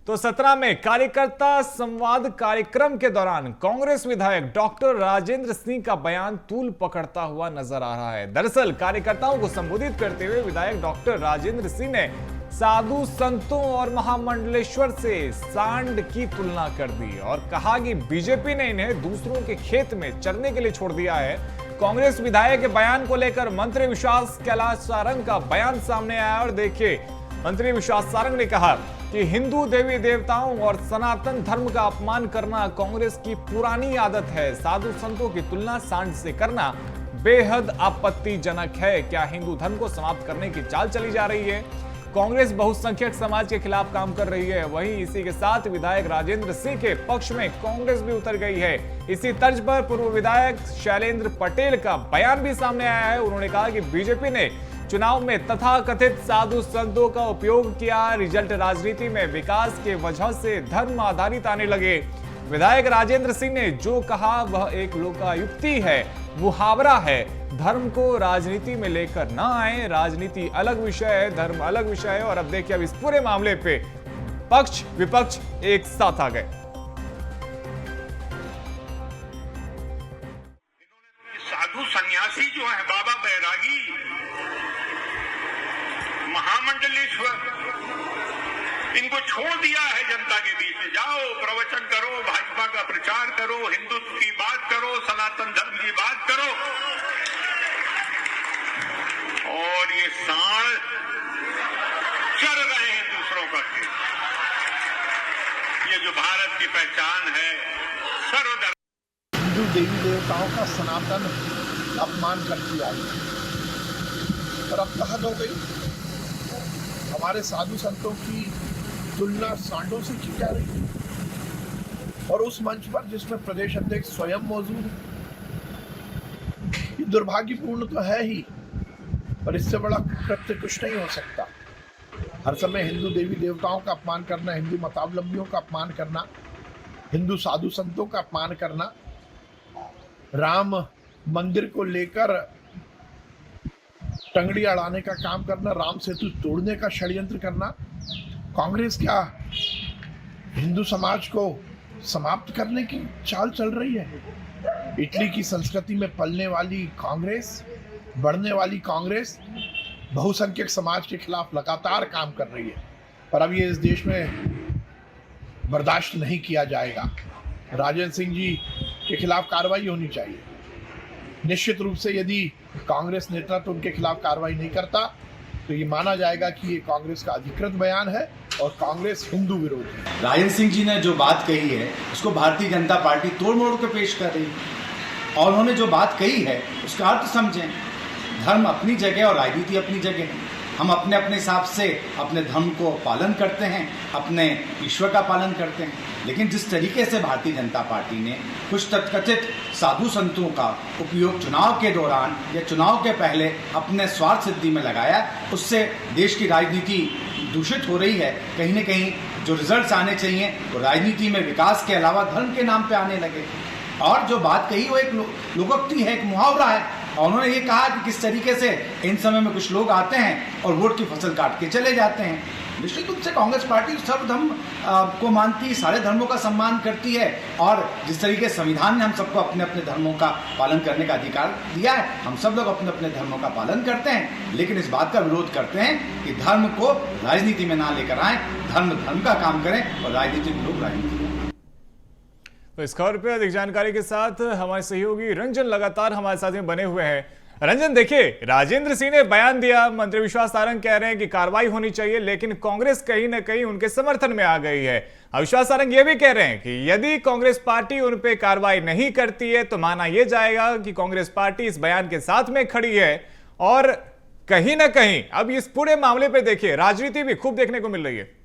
तो 17 में कार्यकर्ता संवाद कार्यक्रम के दौरान कांग्रेस विधायक डॉक्टर राजेंद्र सिंह का बयान तूल पकड़ता हुआ नजर आ रहा है। दरअसल कार्यकर्ताओं को संबोधित करते हुए विधायक डॉक्टर राजेंद्र सिंह ने साधु संतों और महामंडलेश्वर से सांड की तुलना कर दी और कहा कि बीजेपी ने इन्हें दूसरों के खेत में चरने के लिए छोड़ दिया है। कांग्रेस विधायक के बयान को लेकर मंत्री विश्वास कैलाश सारंग का बयान सामने आया और देखिए, मंत्री विश्वास सारंग ने कहा कि हिंदू देवी देवताओं और सनातन धर्म का अपमान करना कांग्रेस की पुरानी आदत है। साधु संतों की तुलना सांड से करना बेहद आपत्तिजनक है। क्या हिंदू धर्म को समाप्त करने की चाल चली जा रही है? कांग्रेस बहुसंख्यक समाज के खिलाफ काम कर रही है। वहीं इसी के साथ विधायक राजेंद्र सिंह के पक्ष में कांग्रेस भी उतर गई है। इसी तर्ज पर पूर्व विधायक शैलेंद्र पटेल का बयान भी सामने आया है। उन्होंने कहा कि बीजेपी ने चुनाव में तथाकथित साधु संतों का उपयोग किया, रिजल्ट राजनीति में विकास के वजह से धर्म आधारित आने लगे। विधायक राजेंद्र सिंह ने जो कहा वह एक लोकायुक्ति है, मुहावरा है। धर्म को राजनीति में लेकर ना आए, राजनीति अलग विषय है, धर्म अलग विषय है। और अब देखिए, अब इस पूरे मामले पे पक्ष विपक्ष एक साथ आ गए। साधु सन्यासी जो है, बाबा बैरागी, महामंडलेश्वर, इनको छोड़ दिया है जनता के बीच में। जाओ प्रवचन करो, भाजपा का प्रचार करो, हिंदुत्व की बात करो, सनातन धर्म की बात करो। और ये सांड चर रहे हैं दूसरों का खेत। ये जो भारत की पहचान है, सर्वधर्म। हिंदू देवी देवताओं का सनातन अपमान करती आई और अब हद हो गई। हमारे साधु संतों की तुलना सांडों से की जा रही है और उस मंच पर जिसमें प्रदेश अध्यक्ष स्वयं मौजूद है। ये दुर्भाग्यपूर्ण तो है ही, पर इससे बड़ा कृत्य कुछ नहीं हो सकता। हर समय हिंदू देवी देवताओं का अपमान करना, हिंदू मतावलंबियों का अपमान करना, हिंदू साधु संतों का अपमान करना, राम मंदिर को लेकर टंगड़ी अड़ाने का काम करना, राम सेतु तोड़ने का षड्यंत्र करना। कांग्रेस क्या हिंदू समाज को समाप्त करने की चाल चल रही है? इटली की संस्कृति में पलने वाली कांग्रेस, बढ़ने वाली कांग्रेस बहुसंख्यक समाज के खिलाफ लगातार काम कर रही है, पर अब ये इस देश में बर्दाश्त नहीं किया जाएगा। राजेंद्र सिंह जी के खिलाफ कार्रवाई होनी चाहिए। निश्चित रूप से यदि कांग्रेस नेतृत्व उनके खिलाफ कार्रवाई नहीं करता तो ये माना जाएगा कि ये कांग्रेस का अधिकृत बयान है और कांग्रेस हिंदू विरोधी है। राजेंद्र सिंह जी ने जो बात कही है उसको भारतीय जनता पार्टी तोड़ मोड़ के पेश कर रही है और उन्होंने जो बात कही है उसका अर्थ समझें। धर्म अपनी जगह और राजनीति अपनी जगह है। हम अपने अपने हिसाब से अपने धर्म को पालन करते हैं, अपने ईश्वर का पालन करते हैं, लेकिन जिस तरीके से भारतीय जनता पार्टी ने कुछ तथाकथित साधु संतों का उपयोग चुनाव के दौरान या चुनाव के पहले अपने स्वार्थ सिद्धि में लगाया, उससे देश की राजनीति दूषित हो रही है। कहीं न कहीं जो रिजल्ट्स आने चाहिए वो राजनीति में विकास के अलावा धर्म के नाम पे आने लगे। और जो बात कही वो एक लोकोक्ति है, एक मुहावरा है। और उन्होंने ये कहा कि किस तरीके से इन समय में कुछ लोग आते हैं और वोट की फसल काट के चले जाते हैं। निश्चित रूप से कांग्रेस पार्टी सर्वधर्म को मानती है, सारे धर्मों का सम्मान करती है और जिस तरीके संविधान ने हम सबको अपने अपने धर्मों का पालन करने का अधिकार दिया है, हम सब लोग अपने अपने धर्मों का पालन करते हैं, लेकिन इस बात का विरोध करते हैं कि धर्म को राजनीति में ना लेकर आए। धर्म धर्म का काम करें और राजनीतिक लोग राजनीति करें। तो इस खबर पे अधिक जानकारी के साथ हमारे सहयोगी रंजन लगातार हमारे साथ में बने हुए हैं। रंजन, देखिए, राजेंद्र सिंह ने बयान दिया, मंत्री विश्वास सारंग कह रहे हैं कि कार्रवाई होनी चाहिए, लेकिन कांग्रेस कहीं ना कहीं उनके समर्थन में आ गई है। विश्वास सारंग ये भी कह रहे हैं कि यदि कांग्रेस पार्टी उन पे कार्रवाई नहीं करती है तो माना यह जाएगा कि कांग्रेस पार्टी इस बयान के साथ में खड़ी है। और कहीं ना कहीं अब इस पूरे मामले पे देखिए, राजनीति भी खूब देखने को मिल रही है।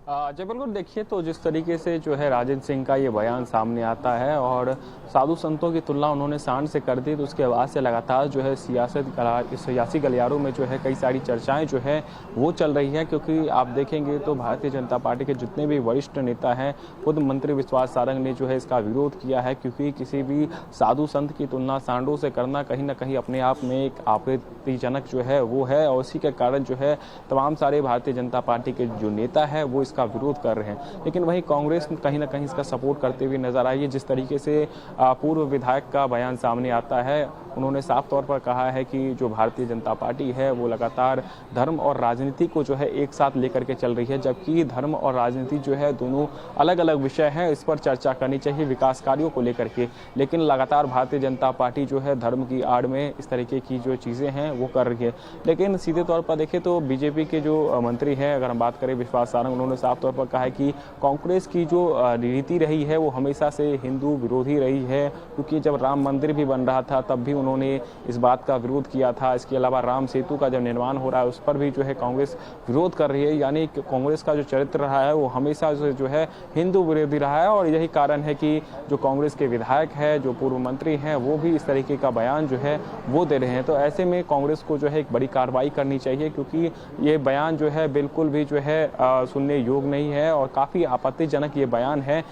जय बिल्कुल, देखिए तो जिस तरीके से जो है राजेंद्र सिंह का ये बयान सामने आता है और साधु संतों की तुलना उन्होंने सांड से कर दी, तो उसके बाद से लगातार जो है सियासी गलियारों में जो है कई सारी चर्चाएं जो है वो चल रही हैं। क्योंकि आप देखेंगे तो भारतीय जनता पार्टी के जितने भी वरिष्ठ नेता हैं, खुद मंत्री विश्वास सारंग ने जो है इसका विरोध किया है। क्योंकि किसी भी साधु संत की तुलना सांडों से करना कहीं ना कहीं अपने आप में एक आपत्तिजनक जो है वो है, और उसी के कारण जो है तमाम सारे भारतीय जनता पार्टी के जो नेता है वो इसका विरोध कर रहे हैं। लेकिन वहीं कांग्रेस कहीं ना कहीं इसका सपोर्ट करते हुए नजर आई है। जिस तरीके से पूर्व विधायक का बयान सामने आता है, उन्होंने साफ तौर पर कहा है कि जो भारतीय जनता पार्टी है वो लगातार धर्म और राजनीति को जो है एक साथ लेकर के चल रही है, जबकि धर्म और राजनीति जो है दोनों अलग अलग विषय हैं, इस पर चर्चा करनी चाहिए विकास कार्यों को लेकर के। लेकिन लगातार भारतीय जनता पार्टी जो है धर्म की आड़ में इस तरीके की जो चीज़ें हैं वो कर रही है। लेकिन सीधे तौर पर देखें तो बीजेपी के जो मंत्री हैं, अगर हम बात करें विश्वास सारंग, उन्होंने साफ तौर पर कहा है कि कांग्रेस की जो नीति रही है वो हमेशा से हिंदू विरोधी रही है। क्योंकि जब राम मंदिर भी बन रहा था तब भी उन्होंने इस बात का विरोध किया था। इसके अलावा राम सेतु का जब निर्माण हो रहा है उस पर भी जो है कांग्रेस विरोध कर रही है। यानी कांग्रेस का जो चरित्र रहा है वो हमेशा जो है हिंदू विरोधी रहा है, और यही कारण है कि जो कांग्रेस के विधायक है, जो पूर्व मंत्री हैं, वो भी इस तरीके का बयान जो है वो दे रहे हैं। तो ऐसे में कांग्रेस को जो है एक बड़ी कार्रवाई करनी चाहिए, क्योंकि ये बयान जो है बिल्कुल भी जो है सुनने योग्य नहीं है और काफी आपत्तिजनक ये बयान है।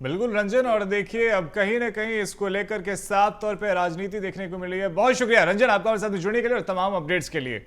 बिल्कुल रंजन, और देखिए अब कहीं ना कहीं इसको लेकर के साफ तौर पे राजनीति देखने को मिल रही है। बहुत शुक्रिया रंजन आपका हमारे साथ जुड़ने के लिए और तमाम अपडेट्स के लिए।